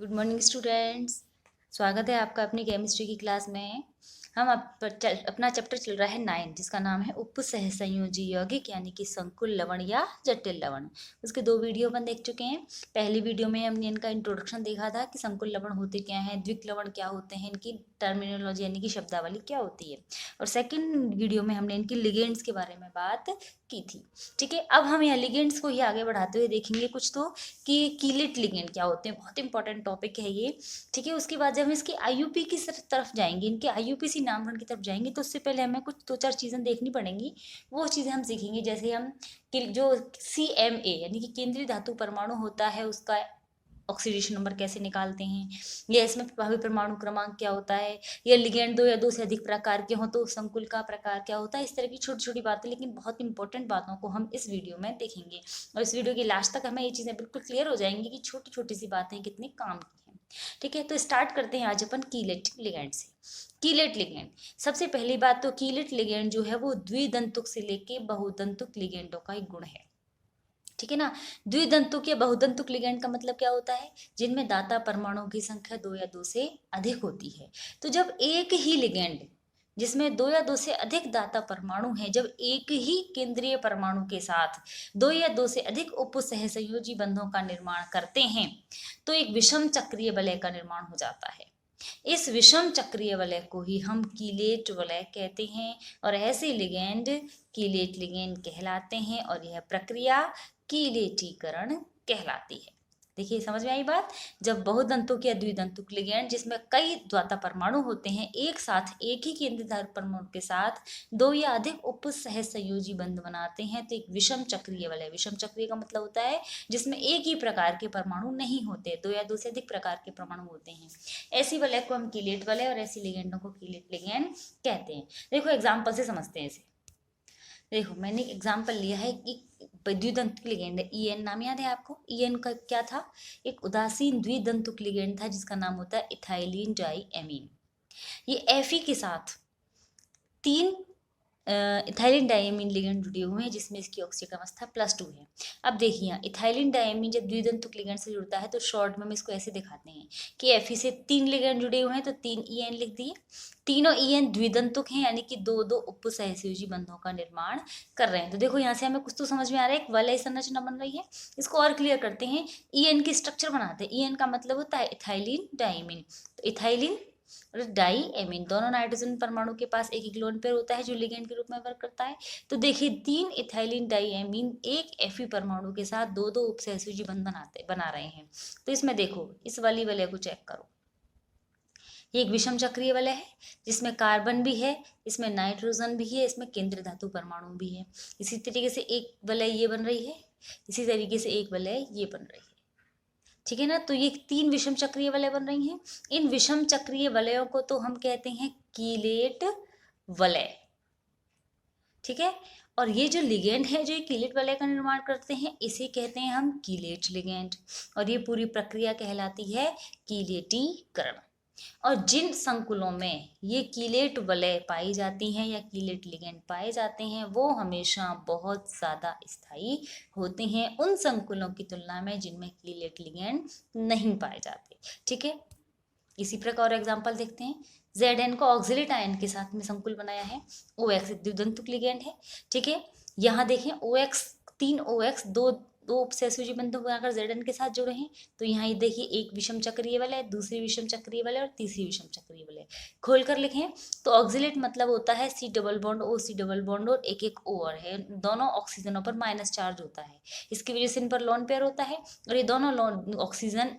Good morning students. स्वागत है आपका अपनी केमिस्ट्री की क्लास में। हम अपना चैप्टर चल रहा है 9 जिसका नाम है उप सहसंयोजी यौगिक यानी कि संकुल लवण या जटिल लवण। उसके 2 वीडियो अपन देख चुके हैं। पहली वीडियो में हमने इनका इंट्रोडक्शन देखा था कि संकुल लवण होते क्या हैं, द्विक लवण क्या होते हैं, इनकी टर्मिनोलॉजी यानी कि शब्दावली क्या होती है। और सेकेंड वीडियो में हमने इनकी लिगेंड्स के बारे में बात की थी। ठीक है, अब हम यहाँ लिगेंड्स को ही आगे बढ़ाते हुए देखेंगे कुछ तो कि कीलेट लिगेंड क्या होते हैं। बहुत इंपॉर्टेंट टॉपिक है ये। ठीक है, उसके बाद जब हम इसकी आईयूपी की तरफ जाएंगे, इनके आईयूपीसी नामकरण की तरफ जाएंगे, तो उससे पहले हमें कुछ 2-4 चीज़ें देखनी पड़ेंगी। वो चीज़ें हम सीखेंगे, जैसे हम जो CMA यानी कि केंद्रीय धातु परमाणु होता है उसका ऑक्सीडेशन नंबर कैसे निकालते हैं, या इसमें प्रभावी परमाणु क्रमांक क्या होता है, या लिगेंड 2 या 2 से अधिक प्रकार के हों तो संकुल का प्रकार क्या होता है। इस तरह की छोटी छोटी बातें, लेकिन बहुत इंपॉर्टेंट बातों को हम इस वीडियो में देखेंगे। और इस वीडियो के लास्ट तक हमें ये चीज़ें बिल्कुल क्लियर हो जाएंगी कि छोटी छोटी सी बातें कितने काम की हैं। ठीक है, तो स्टार्ट करते हैं आज अपन कीलेट लिगेंड से। कीलेट लिगेंड, सबसे पहली बात तो कीलेट लिगेंड जो है वो द्विदंतुक से लेके बहुदंतुक लिगेंडों का एक गुण है। ठीक है ना। द्विदंतुक या बहुदंतुक लिगेंड का मतलब क्या होता है, जिनमें दाता परमाणुओं की संख्या 2 या 2 से अधिक होती है। तो जब एक ही लिगेंड जिसमें 2 या 2 से अधिक दाता परमाणु हैं, जब एक ही केंद्रीय परमाणु के साथ 2 या 2 से अधिक उप सहसंयोजी बंधों का निर्माण करते हैं, तो एक विषम चक्रीय वलय का निर्माण हो जाता है। इस विषम चक्रीय वलय को ही हम कीलेट वलय कहते हैं, और ऐसे लिगेंड कीलेट लिगेंड कहलाते हैं, और यह प्रक्रिया कीलेटीकरण कहलाती है। देखिए, समझ में आई बात। जब बहुदंतुक या द्विदंतुक लिगेंड जिसमें कई द्विता परमाणु होते हैं एक साथ एक ही केंद्रीय परमाणु के साथ 2 या अधिक उप सहसंयोजी बंध बनाते हैं, तो एक विषम चक्रीय वलय। विषम चक्रीय का मतलब होता है जिसमें एक ही प्रकार के परमाणु नहीं होते, 2 या 2 से अधिक प्रकार के परमाणु होते हैं। ऐसी वलय को हम कीलेट वलय और ऐसी लिगेंडों को कीलेट लिगेंड कहते हैं। देखो एग्जाम्पल से समझते हैं इसे। देखो, मैंने एग्जाम्पल लिया है कि द्विदंतुक लिगेंड है। EN नाम याद है आपको। EN का क्या था, एक उदासीन द्विदंतुक लिगेंड था जिसका नाम होता है इथाइलिन डाई एमीन। ये Fe के साथ 3 इथाइलिन डायमीन लिगेंड जुड़े हुए हैं, जिसमें इसकी ऑक्सीजन अवस्था +2 है। अब देखिए यहाँ इथाइलिन डायमीन जब द्विदंतुक लिगेंड से जुड़ता है तो शॉर्ट में हम इसको ऐसे दिखाते हैं कि Fe से 3 लिगेंड जुड़े हुए हैं तो 3 EN लिख दिए। तीनों EN द्विदंतुक हैं यानी कि 2-2 उप सहसंयोजी बंधों का निर्माण कर रहे हैं। तो देखो यहाँ से हमें कुछ तो समझ में आ रहा है, एक वलय संरचना बन रही है। इसको और क्लियर करते हैं, EN की स्ट्रक्चर बनाते हैं। EN का मतलब होता है इथाइलिन डायमीन। तो इथाइलिन और डाई एमीन, दोनों नाइट्रोजन परमाणु के पास एक एक लोन पेयर होता है जो लिगेंड के रूप में वर्क करता है। तो देखिए 3 इथाइलिन डाई एमीन एक Fe परमाणु के साथ 2-2 उपसहसंयोजी बंध बना रहे हैं। तो इसमें देखो, इस वाली वलय को चेक करो। ये एक विषम चक्रीय वलय है जिसमें कार्बन भी है, इसमें नाइट्रोजन भी है, इसमें केंद्रीय धातु परमाणु भी है। इसी तरीके से एक वलय ये बन रही है, इसी तरीके से एक वलय ये बन रही है। ठीक है ना। तो ये 3 विषम चक्रीय वलय बन रही हैं। इन विषम चक्रीय वलयों को तो हम कहते हैं कीलेट वलय। ठीक है, और ये जो लिगेंड है जो कीलेट वलय का निर्माण करते हैं इसे कहते हैं हम कीलेट लिगेंड, और ये पूरी प्रक्रिया कहलाती है कीलेटीकरण। और जिन संकुलों में ये कीलेट वलय पाई जाती हैं या कीलेट लिगेंड पाए जाते हैं वो हमेशा बहुत ज़्यादा स्थायी होते हैं उन संकुलों की तुलना में जिनमें कीलेट लिगेंड नहीं पाए जाते। ठीक है, इसी प्रकार एग्जाम्पल देखते हैं। Zn को ऑक्सिलेट आयन के साथ में संकुल बनाया है। OX एक द्विदंतुक लिगेंड है। ठीक है, यहाँ देखें OX 3 OX दो उपसहसंयोजी बंधन बनाकर Zn के साथ जुड़े हैं। तो यहाँ ये देखिए एक विषम चक्रीय वलय, दूसरी विषम चक्रीय वलय और तीसरी विषम चक्रीय वलय। खोल कर लिखें तो ऑक्सिलेट मतलब होता है C double bond O C double bond और एक एक O और है, दोनों ऑक्सीजनों पर माइनस चार्ज होता है। इसकी वजह से इन पर लोन पेयर होता है, और ये दोनों लोन ऑक्सीजन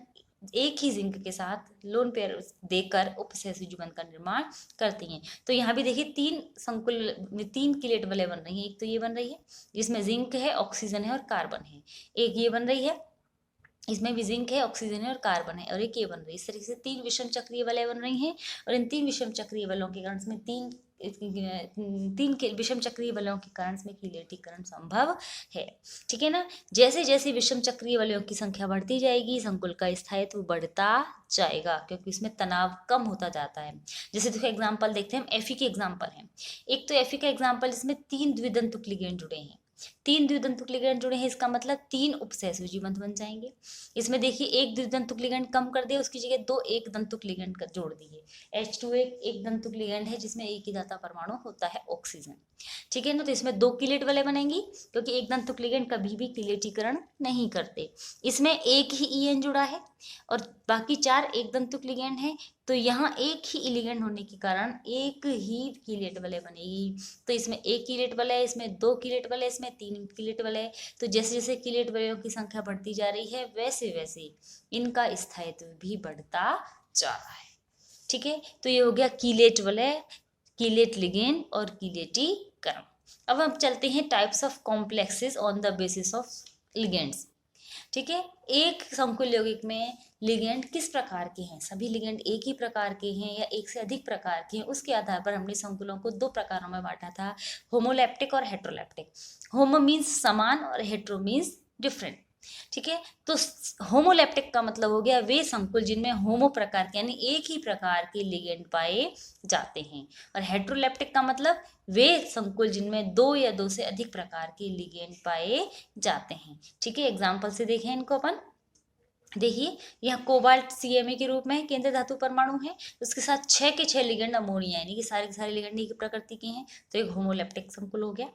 एक ही जिंक के साथ लोन पेयर देकर उपसहसंयोजी बंध का निर्माण करती हैं। तो यहाँ भी देखिए 3 संकुल में 3 कीलेट वलय बन रही है। एक तो ये बन रही है जिसमें जिंक है, ऑक्सीजन है और कार्बन है। एक ये बन रही है, इसमें भी जिंक है, ऑक्सीजन है और कार्बन है, और एक ये बन रही है। इस तरीके से 3 विषम चक्रीय वलय बन रही हैं, और इन 3 विषम चक्रीय वलयों के कारण इसमें 3 विषम चक्रीय वलयों के कारण इसमें कीलेटीकरण संभव है। ठीक है ना। जैसे जैसे विषम चक्रीय वलयों की संख्या बढ़ती जाएगी संकुल का स्थायित्व बढ़ता जाएगा, क्योंकि इसमें तनाव कम होता जाता है। जैसे देखो एग्जाम्पल देखते हैं हम। Fe के एग्जाम्पल हैं। एक तो Fe का एग्जाम्पल इसमें 3 द्विदंतुक लिगेंड जुड़े हैं, तीन द्विदंतुक लिगेंड जुड़े हैं, इसका मतलब तीन उपसहसुजी बंध बन जाएंगे। इसमें देखिए एक द्विदंतुक लिगेंड कम कर दिया, उसकी जगह दो एक दंतुक लिगेंड जोड़ दिए। H2 एक दंतुक लिगेंड है जिसमें एक ही दाता परमाणु होता है ऑक्सीजन, ठीक है ना। तो इसमें दो कीलेट वाले बनेंगी, क्योंकि एक दंतुक लिगेंड कभी भी कीलेटीकरण नहीं करते। इसमें एक ही EN जुड़ा है और बाकी चार एक दंतुक लिगेंड है, तो यहाँ एक ही लिगेंड होने के कारण एक ही कीलेट वाले बनेगी। तो इसमें एक कीलेट वाला है, इसमें दो कीलेट वाले, इसमें तीन कीलेट वाले है। तो जैसे जैसे कीलेट वालों की संख्या बढ़ती जा रही है, वैसे वैसे इनका स्थायित्व भी बढ़ता जा रहा है, ठीक है। तो ये हो गया कीलेट वाले, कीलेट लिगेंड और कीलेटीकरण। अब हम चलते हैं types of complexes on the basis of ligands, ठीक है। एक संकुल यौगिक में लिगेंड किस प्रकार के हैं? सभी लिगेंड एक ही प्रकार के हैं या एक से अधिक प्रकार के हैं? उसके आधार पर हमने संकुलों को दो प्रकारों में बांटा था, होमोलैप्टिक और हेट्रोलैप्टिक। होमो मीन्स समान और हेट्रो मीन्स डिफरेंट, ठीक है। तो होमोलैप्टिक का मतलब हो गया वे संकुल जिनमें होमो प्रकार के यानी एक ही प्रकार के लिगेंड पाए जाते हैं, और हेट्रोलैप्टिक का मतलब वे संकुल जिनमें दो या दो से अधिक प्रकार के लिगेंड पाए जाते हैं, ठीक है। एग्जाम्पल से देखें इनको अपन। देखिए यहाँ कोबाल्ट CMa के रूप में केंद्रीय धातु परमाणु है, उसके साथ 6 के 6 लिगेंड अमोनिया यानी कि सारे के सारे लिगेंड एक प्रकृति के हैं, तो एक होमोलैप्टिक संकुल हो गया।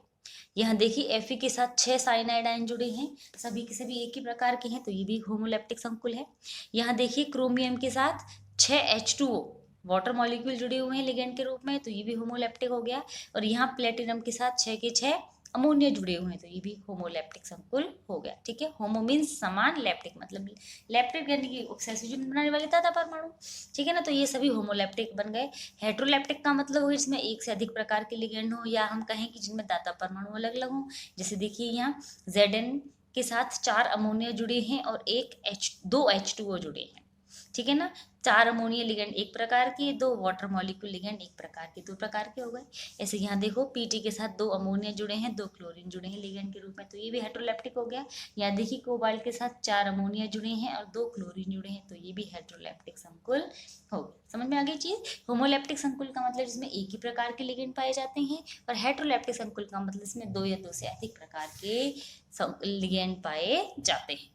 यहाँ देखिए Fe के साथ 6 साइनाइड आयन जुड़े हैं, सभी के सभी एक ही प्रकार के हैं, तो ये भी होमोलैप्टिक संकुल है। यहाँ देखिए क्रोमियम के साथ 6 H2O वाटर मॉलिक्यूल जुड़े हुए हैं लिगेंड के रूप में, तो ये भी होमोलैप्टिक हो गया। और यहाँ प्लेटिनम के साथ 6 के 6 अमोनिया जुड़े हुए हैं, तो ये भी होमोलैप्टिक संकुल हो गया, ठीक है। होमो मीन्स समान, लैप्टिक मतलब लैप्टिक यानी कि ऑक्सीजन बनाने वाले दाता परमाणु, ठीक है ना। तो ये सभी होमोलैप्टिक बन गए। हेट्रोलैप्टिक का मतलब हो जिसमें एक से अधिक प्रकार के लिगेंड हो, या हम कहें कि जिनमें दाता परमाणु अलग अलग हो। जैसे देखिए यहाँ Zn के साथ 4 अमोनिया जुड़े हैं और दो H2O जुड़े हैं, ठीक है ना। 4 अमोनिया लिगेंड एक प्रकार के, 2 वाटर मॉलिक्यूल लिगेंड एक प्रकार के, 2 प्रकार के हो गए। ऐसे यहाँ देखो Pt के साथ 2 अमोनिया जुड़े हैं, 2 क्लोरीन जुड़े हैं लिगेंड के रूप में, तो ये भी हेट्रोलैप्टिक हो गया। यहाँ देखिए कोबाल्ट के साथ 4 अमोनिया जुड़े हैं और 2 क्लोरीन जुड़े हैं, तो ये भी हेट्रोलैप्टिक संकुल हो गया। समझ में आ गई चीज। होमोलैप्टिक संकुल का मतलब जिसमें एक ही प्रकार के लिगेंड पाए जाते हैं, और हेट्रोलैप्टिक संकुल का मतलब इसमें 2 या 2 से अधिक प्रकार के लिगेंड पाए जाते हैं।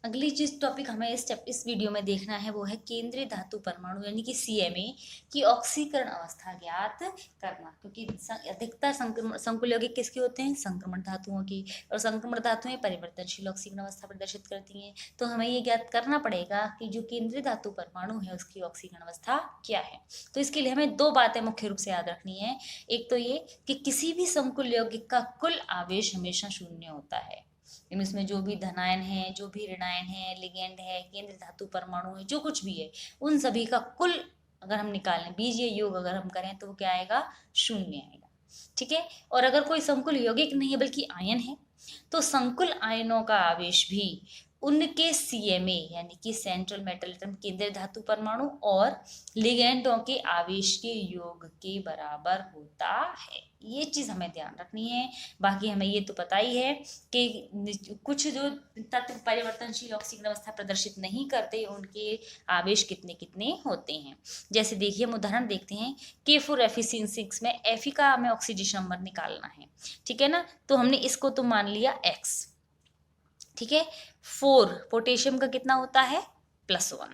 अगली जिस टॉपिक हमें इस वीडियो में देखना है वो है केंद्रीय धातु परमाणु यानी कि CMa की ऑक्सीकरण अवस्था ज्ञात करना, क्योंकि अधिकतर संकुल यौगिक किसके होते हैं? संक्रमण धातुओं की, और संक्रमण धातुएं परिवर्तनशील ऑक्सीकरण अवस्था प्रदर्शित करती हैं। तो हमें ये ज्ञात करना पड़ेगा कि जो केंद्रीय धातु परमाणु है उसकी ऑक्सीकरण अवस्था क्या है। तो इसके लिए हमें दो बातें मुख्य रूप से याद रखनी है। एक तो ये कि किसी भी संकुल यौगिक का कुल आवेश हमेशा शून्य होता है, इसमें जो भी धनायन है, जो भी ऋणायन है, लिगेंड है, केंद्रीय धातु परमाणु है, जो कुछ भी है, उन सभी का कुल अगर हम निकालें, बीजीय योग अगर हम करें तो वो क्या आएगा? शून्य आएगा, ठीक है। और अगर कोई संकुल यौगिक नहीं है बल्कि आयन है, तो संकुल आयनों का आवेश भी उनके CMa यानी कि सेंट्रल मेटल एटम केंद्रीय धातु परमाणु और लिगेंडों के आवेश के योग के बराबर होता है। ये चीज हमें ध्यान रखनी है। बाकी हमें ये तो पता ही है कि कुछ जो तत्व परिवर्तनशील ऑक्सीकरण अवस्था प्रदर्शित नहीं करते उनके आवेश कितने कितने होते हैं। जैसे देखिए हम उदाहरण देखते हैं K4Fe6 में Fe का हमें ऑक्सीडेशन नंबर निकालना है, ठीक है ना। तो हमने इसको तो मान लिया X, ठीक है। 4 पोटेशियम का कितना होता है? +1,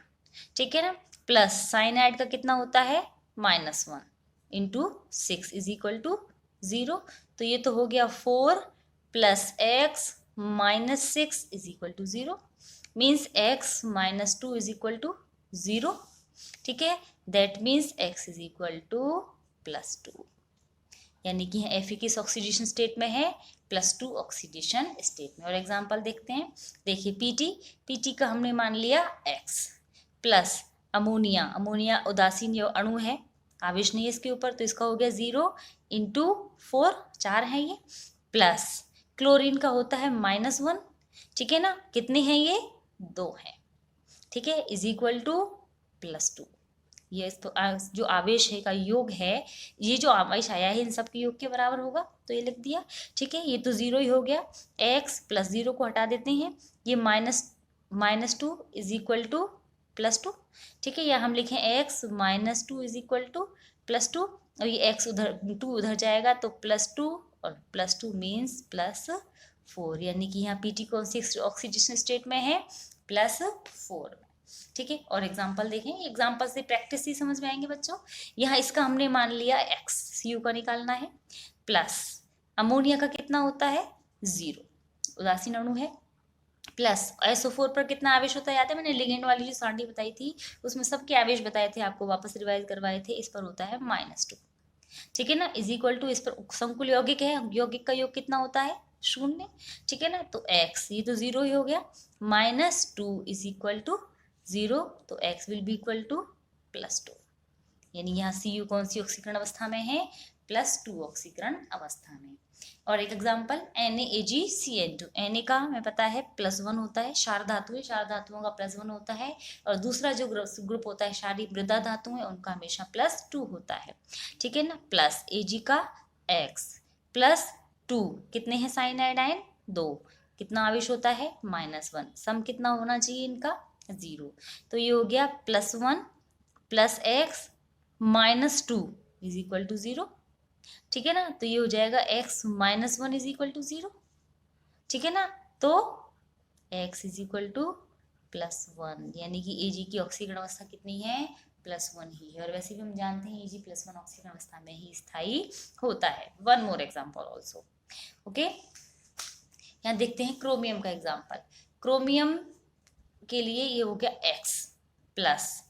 ठीक है ना। प्लस साइनाइड का कितना होता है? -1 इंटू 6 इज इक्वल टू 0। तो ये तो हो गया 4 + x - 6 is equal to 0, means x - 2 is equal to 0, ठीक है। That means x is equal to +2, यानी कि Fe किस ऑक्सीडेशन स्टेट में है? +2 ऑक्सीडेशन स्टेट में। और एग्जांपल देखते हैं। देखिए Pt का हमने मान लिया X प्लस अमोनिया उदासीन अणु है, आवेश नहीं है इसके ऊपर, तो इसका हो गया 0 इंटू 4, 4 है ये, प्लस क्लोरीन का होता है -1, ठीक है ना। कितने हैं ये? 2 हैं, ठीक है, इज इक्वल टू +2। ये तो जो आवेश है का योग है, ये जो आवेश आया है इन सब के योग के बराबर होगा, तो ये लिख दिया, ठीक है। ये तो 0 ही हो गया। x + 0 को हटा देते हैं, ये -2 इज इक्वल टू +2, ठीक है। या हम लिखें x - 2 इज इक्वल टू +2, और ये x उधर 2 उधर जाएगा तो +2 और +2 मीन्स +4, यानी कि यहाँ Pt कौन सी ऑक्सीडेशन स्टेट में है, +4 में। ठीक है, और एग्जाम्पल देखें, एग्जाम्पल से प्रैक्टिस ही समझ में आएंगे बच्चों। यहाँ इसका हमने मान लिया x, Cu का निकालना है, प्लस अमोनिया का कितना होता है 0, उदासीन अणु है, प्लस SO4 पर कितना आवेश होता है याद है, मैंने लिगेंड वाली जो सारणी बताई थी उसमें सबके आवेश बताए थे, आपको वापस रिवाइज करवाए थे। इस पर होता है -2, ठीक है ना, इज इक्वल टू, इस पर संकुल यौगिक है, यौगिक का योग कितना होता है 0, ठीक है ना, तो x ये तो 0 ही हो गया, -2 इज इक्वल टू 0, तो x will be equal to +2, यानी यहाँ Cu कौन सी ऑक्सीकरण अवस्था में है, +2 ऑक्सीकरण अवस्था में। और एक एग्जाम्पल NaAgCN2, Na का हमें पता है +1 होता है, क्षार धातु है, क्षार धातुओं का +1 होता है, और दूसरा जो ग्रुप होता है क्षारीय मृदा धातु है उनका हमेशा +2 होता है, ठीक है ना, प्लस Ag का x +2, कितने हैं साइनाइडाइन 2, कितना आवेश होता है -1, सम कितना होना चाहिए इनका 0, तो ये हो गया +1 + x -2 इज इक्वल टू 0, ठीक है ना, तो ये हो जाएगा x -1 इज इक्वल टू 0, ठीक है ना, तो x इज इक्वल टू +1, यानी कि Ag की ऑक्सीकरण अवस्था कितनी है +1 ही है, और वैसे भी हम जानते हैं Ag +1 ऑक्सीकरण अवस्था में ही स्थायी होता है। One more example also, okay, यहाँ देखते हैं क्रोमियम का एग्जाम्पल। क्रोमियम के लिए ये हो गया x प्लस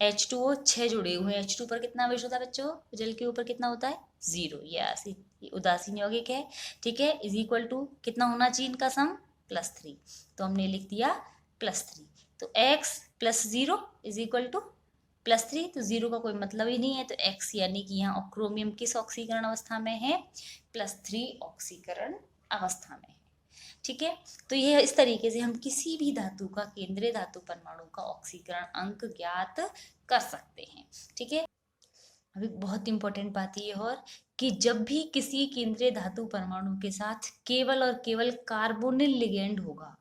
H2O 6 जुड़े हुए हैं, H2 पर कितना आवेश होता है बच्चों, जल के ऊपर कितना होता है 0, ये उदासीन यौगिक है, ठीक है, इज इक्वल टू कितना होना चाहिए इनका सम +3, तो हमने लिख दिया +3, तो x +0 इज इक्वल टू +3, तो 0 का कोई मतलब ही नहीं है, तो x यानी कि यहाँ क्रोमियम किस ऑक्सीकरण अवस्था में है, +3 ऑक्सीकरण अवस्था में है, ठीक है। तो यह इस तरीके से हम किसी भी धातु का केंद्रीय धातु परमाणु का ऑक्सीकरण अंक ज्ञात कर सकते हैं, ठीक है। अभी बहुत इंपॉर्टेंट बात ये और कि जब भी किसी केंद्रीय धातु परमाणु के साथ केवल और केवल कार्बोनिल लिगेंड होगा,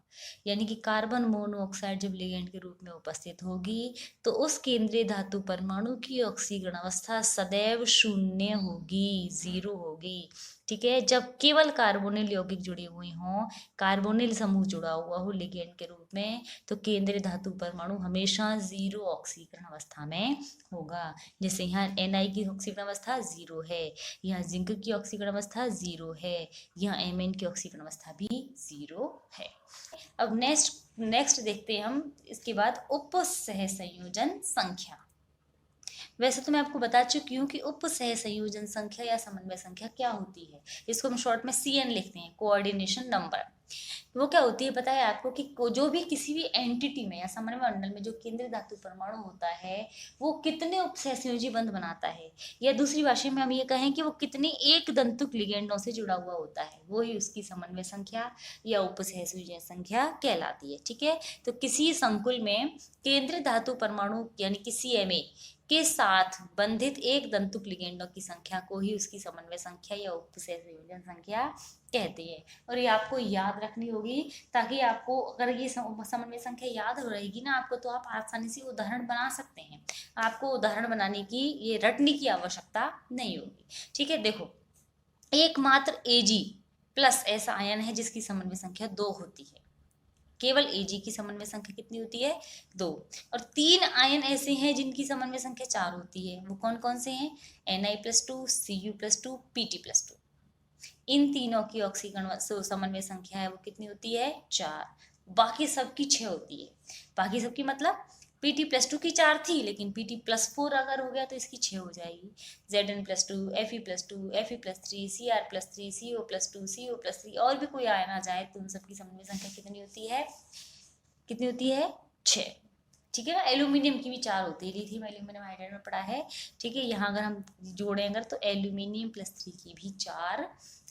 यानी कि कार्बन मोनोऑक्साइड जब लिगेंड के रूप में उपस्थित होगी, तो उस केंद्रीय धातु परमाणु की ऑक्सीकरण अवस्था सदैव 0 होगी, 0 होगी, ठीक है। जब केवल कार्बोनिल यौगिक जुड़े हुए हों, कार्बोनिल समूह जुड़ा हुआ हो लिगेंड के रूप में, तो केंद्रीय धातु परमाणु हमेशा 0 ऑक्सीकरण अवस्था में होगा। जैसे यहाँ Na की ऑक्सीकरण अवस्था 0 है, यहाँ जिंक की ऑक्सीकरण अवस्था 0 है, यहाँ Mn की ऑक्सीकरण अवस्था भी 0 है। अब नेक्स्ट देखते हैं हम इसके बाद उप सहसंयोजन संख्या। वैसे तो मैं आपको बता चुकी हूँ कि उप सहसंयोजन संख्या या समन्वय संख्या क्या होती है, इसको हम शॉर्ट में CN लिखते हैं, कोऑर्डिनेशन नंबर। वो क्या होती है पता है आपको कि जो भी किसी भी एंटिटी में या समन्वय मंडल में जो केंद्रीय धातु परमाणु होता है वो कितने उपसहसंयोजी बंध बनाता है, या दूसरी भाषा में हम ये कहें कि वो कितने एक दंतुक लिगेंडों से जुड़ा हुआ होता है, वो ही उसकी समन्वय संख्या या उपसहसंयोजन संख्या कहलाती है, ठीक है। तो किसी संकुल में केंद्रीय धातु परमाणु यानी कि CMA के साथ बंधित एक दंतुक लिगेंडों की संख्या को ही उसकी समन्वय संख्या या उपसहसंयोजन संख्या कहते हैं। और ये आपको याद रखनी होगी, ताकि आपको अगर ये समन्वय संख्या याद हो रहेगी ना आपको, तो आप आसानी से उदाहरण बना सकते हैं, आपको उदाहरण बनाने की ये रटने की आवश्यकता नहीं होगी, ठीक है। देखो, एकमात्र Ag प्लस ऐसा आयन है जिसकी समन्वय संख्या 2 होती है, केवल Ag की समन्वय संख्या कितनी होती है 2, और 3 आयन ऐसे हैं जिनकी समन्वय संख्या 4 होती है, वो कौन कौन से हैं, Na+2, Cu+2, Pt+2, इन तीनों की ऑक्सीकरण समन्वय संख्या है वो कितनी होती है 4, बाकी सबकी 6 होती है, बाकी सबकी मतलब Pt+2 की 4 थी, लेकिन Pt+4 अगर हो गया तो इसकी 6 हो जाएगी, Zn+2, Fe+2, Fe+3, Cr+3, Co+2, Co+3, और भी कोई आयन आ जाए तो उन सबकी समन्वय संख्या कितनी होती है 6, ठीक है ना। एल्यूमिनियम की भी 4 होती है, लिथियम एल्यूमिनियम हाइड्राइड में पड़ा है, ठीक है। यहाँ अगर हम जोड़ें अगर तो एल्यूमिनियम+3 की भी 4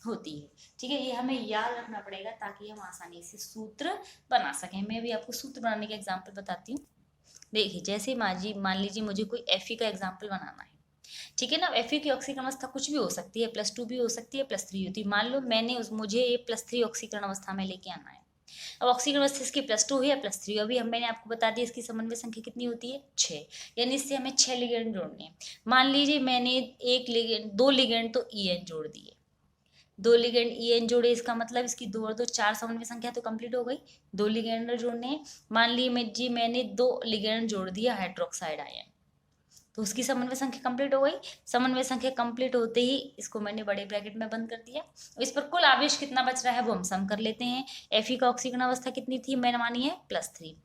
होती है, ठीक है। ये हमें याद रखना पड़ेगा ताकि हम आसानी से सूत्र बना सकें। मैं भी आपको सूत्र बनाने का एग्जाम्पल बताती हूँ। देखिए, जैसे मान लीजिए मुझे कोई Fe का एग्जाम्पल बनाना है, ठीक है ना। Fe की ऑक्सीकरण अवस्था कुछ भी हो सकती है, +2 भी हो सकती है, +3 होती है। मान लो मुझे ये +3 ऑक्सीकरण अवस्था में लेके आना है। अब ऑक्सीकरण अवस्था इसकी +2 है या +3, अभी मैंने आपको बता दिया इसकी समन्वय संख्या कितनी होती है 6, यानी इससे हमें 6 लिगेंड जोड़ने हैं। मान लीजिए मैंने 2 लिगेंड तो En जोड़ दिए, दो लिगेंड EN जोड़े, इसका मतलब इसकी 2 और 2 4 समन्वय संख्या तो कंप्लीट हो गई। 2 लिगेंड जोड़ने हैं। मान लीजिए मैंने 2 लिगेंड जोड़ दिया हाइड्रोक्साइड आयन, तो उसकी समन्वय संख्या कंप्लीट हो गई। समन्वय संख्या कंप्लीट होते ही इसको मैंने बड़े ब्रैकेट में बंद कर दिया। इस पर कुल आवेश कितना बच रहा है वो हम सम कर लेते हैं। Fe का ऑक्सीकरण अवस्था कितनी थी, मैंने मानी है +3।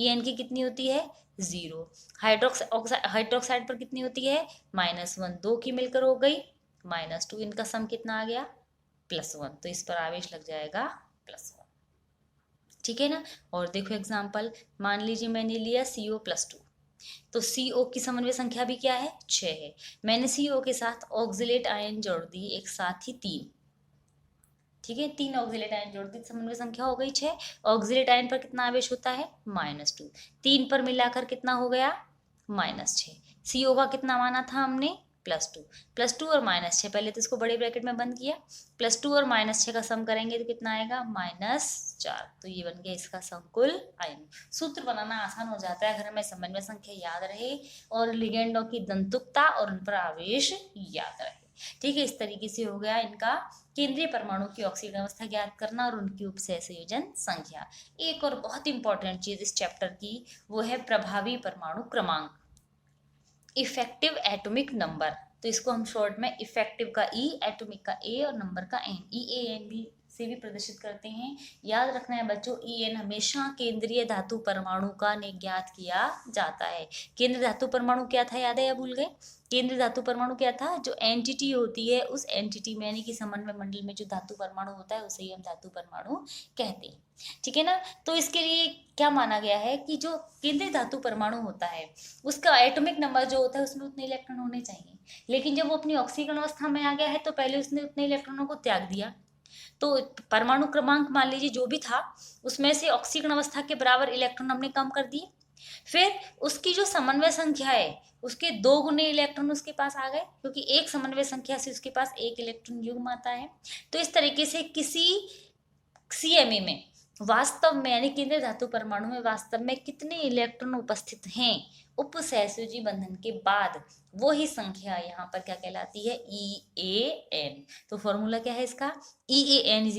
En की कितनी होती है 0। हाइड्रोक्साइड पर कितनी होती है -1। 2 की मिलकर हो गई -2। इनका सम कितना आ गया +1, तो इस पर आवेश लग जाएगा +1। ठीक है ना। और देखो एग्जाम्पल, मान लीजिए मैंने लिया CO+2, तो CO की समन्वय संख्या भी क्या है 6 है। मैंने CO के साथ ऑक्सिलेट आयन जोड़ दी एक साथ ही 3। ठीक है, 3 ऑक्सिलेट आयन जोड़ दी, समन्वय संख्या हो गई 6। ऑक्सिलेट आयन पर कितना आवेश होता है -2। 3 पर मिलाकर कितना हो गया -6। CO का कितना माना था हमने +2। +2 और -6, पहले तो इसको बड़े ब्रैकेट में बंद किया। +2 और -6 का सम करेंगे तो कितना आएगा -4। तो ये बन गया इसका संकुल आयन। सूत्र बनाना आसान हो जाता है अगर हमें समन्वय संख्या याद रहे और लिगेंडों की दंतुकता और उन पर आवेश याद रहे। ठीक है, इस तरीके से हो गया इनका केंद्रीय परमाणु की ऑक्सीजन अवस्था ज्ञात करना और उनकी उपसहसंयोजन संख्या। एक और बहुत इंपॉर्टेंट चीज इस चैप्टर की वो है प्रभावी परमाणु क्रमांक, इफेक्टिव एटॉमिक नंबर। तो इसको हम शॉर्ट में इफेक्टिव का E, एटॉमिक का A और नंबर का N, EAN भी से भी प्रदर्शित करते हैं। याद रखना है बच्चों, EN हमेशा केंद्रीय धातु परमाणु का ज्ञात किया जाता है। केंद्रीय धातु परमाणु क्या था, याद है या भूल गए? केंद्रीय धातु परमाणु क्या था, जो एंटिटी होती है उस एंटिटी में यानी कि समन्वय मंडल में जो धातु परमाणु होता है उसे ही हम धातु परमाणु कहते हैं। ठीक है ना। तो इसके लिए क्या माना गया है कि जो केंद्रीय धातु परमाणु होता है उसका एटॉमिक नंबर जो होता है उसमें उतने इलेक्ट्रॉन होने चाहिए, लेकिन जब वो अपनी ऑक्सीकरण अवस्था में आ गया है तो पहले उसने उतने इलेक्ट्रॉनों को त्याग दिया। तो परमाणु क्रमांक मान लीजिए जो भी था उसमें से ऑक्सीकरण अवस्था के बराबर इलेक्ट्रॉन हमने कम कर दिए। फिर उसकी जो समन्वय संख्या है उसके 2 गुने इलेक्ट्रॉन उसके पास आ गए, क्योंकि एक समन्वय संख्या से उसके पास 1 इलेक्ट्रॉन युग्म आता है। तो इस तरीके से किसी CMe में वास्तव में यानी केंद्रीय धातु परमाणु में वास्तव में कितने इलेक्ट्रॉन उपस्थित हैं उपसहसंयोजी बंधन के बाद, वो ही संख्या यहाँ पर क्या कहलाती है EAN। तो फॉर्मूला क्या है इसका, EAN =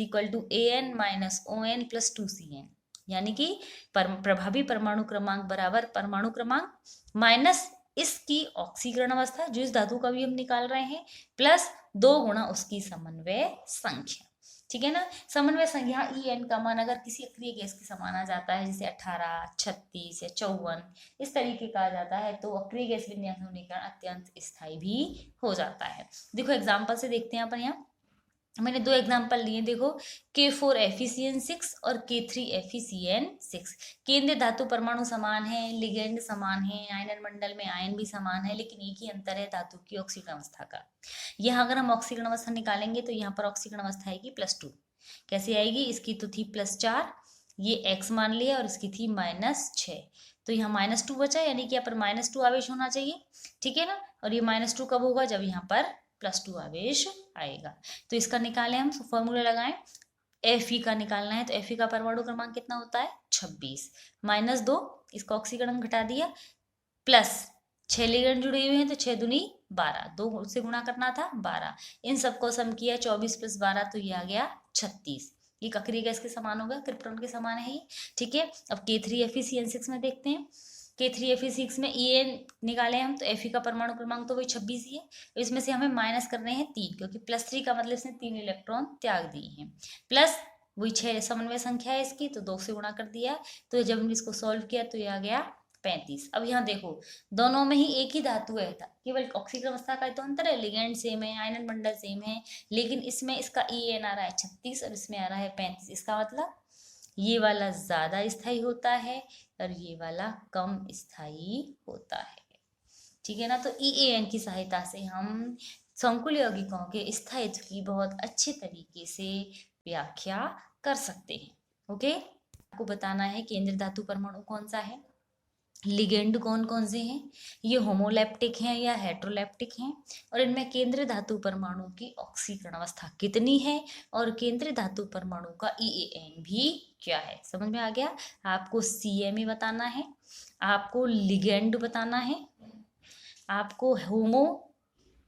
AN - ON + 2CN, यानी कि प्रभावी परमाणु क्रमांक बराबर परमाणु क्रमांक माइनस इसकी ऑक्सीकरण अवस्था जो इस धातु का भी हम निकाल रहे हैं प्लस 2 गुणा उसकी समन्वय संख्या। ठीक है ना। समन्वय संख्या EN का मान अगर किसी अक्रिय गैस के समान आ जाता है जैसे 18, 36 या 54 इस तरीके का आ जाता है तो अक्रिय गैस विन्यास होने का अत्यंत स्थायी भी हो जाता है। देखो एग्जाम्पल से देखते हैं अपन यहाँ, मैंने 2 एग्जाम्पल लिए। देखो K4FeCN6 और K3FeCN6। केंद्रीय धातु परमाणु समान है, लिगेंड समान है, आयनन मंडल में आयन भी समान है, लेकिन एक ही अंतर है धातु की ऑक्सीकरण अवस्था का। यहाँ अगर हम ऑक्सीकरण अवस्था निकालेंगे तो यहाँ पर ऑक्सीकरण अवस्था आएगी +2। कैसे आएगी, इसकी तो थी +4, ये x मान लिया और इसकी थी -6, तो यहाँ -2 बचा, यानी कि यहाँ पर -2 आवेश होना चाहिए। ठीक है ना। और ये -2 कब होगा, जब यहाँ पर +2 आवेश आएगा। तो इसका निकालें हम, फॉर्मूला लगाएं। Fe का निकालना है तो Fe का परमाणु क्रमांक कितना होता है 26 -2, इसका ऑक्सीकरण घटा दिया, प्लस 6 लिगेंड जुड़े हुए हैं तो 6 दूनी 12, 2 से गुणा करना था 12, इन सबको सम किया 24 + 12 तो ये आ गया 36। ये अक्रिय गैस के समान होगा, क्रिप्टॉन के समान है ये। ठीक है। अब K3FeCN6 में देखते हैं। K3FeCN6 में EN निकाले हम तो Fe का परमाणु क्रमांक तो वही 26 ही है, इसमें से हमें माइनस कर रहे हैं 3, क्योंकि +3 का मतलब इसने 3 इलेक्ट्रॉन त्याग दिए हैं, प्लस वही 6 समन्वय संख्या है इसकी तो 2 से गुणा कर दिया। तो जब हमने इसको सॉल्व किया तो ये आ गया 35। अब यहाँ देखो दोनों में ही एक ही धातु है, केवल ऑक्सीकरण अवस्था का तो अंतर है, लिगेंड सेम है, आयनन मंडल सेम है, लेकिन इसमें इसका EN आ रहा है 36 और इसमें आ रहा है 35। इसका मतलब ये वाला ज्यादा स्थायी होता है और ये वाला कम स्थायी होता है। ठीक है ना। तो EAN की सहायता से हम संकुल यौगिकों के स्थायित्व की बहुत अच्छे तरीके से व्याख्या कर सकते हैं। ओके, आपको बताना है केंद्रीय धातु परमाणु कौन सा है, लिगेंड कौन कौन से हैं, ये होमोलैप्टिक हैं या हेट्रोलैप्टिक हैं, और इनमें केंद्रीय धातु परमाणु की ऑक्सीकरण अवस्था कितनी है, और केंद्रीय धातु परमाणु का EAN भी क्या है। समझ में आ गया। आपको CMe बताना है, आपको लिगेंड बताना है, आपको होमो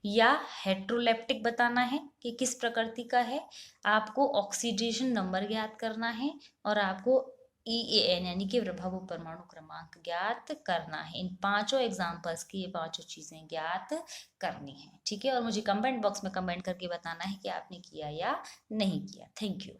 या हेट्रोलेप्टिक बताना है कि किस प्रकृति का है, आपको ऑक्सीडेशन नंबर ज्ञात करना है, और आपको EAN यानी कि प्रभाव परमाणु क्रमांक ज्ञात करना है। इन पांचों एग्जाम्पल्स की ये पांचों चीजें ज्ञात करनी है। ठीक है, और मुझे कमेंट बॉक्स में कमेंट करके बताना है कि आपने किया या नहीं किया। Thank you.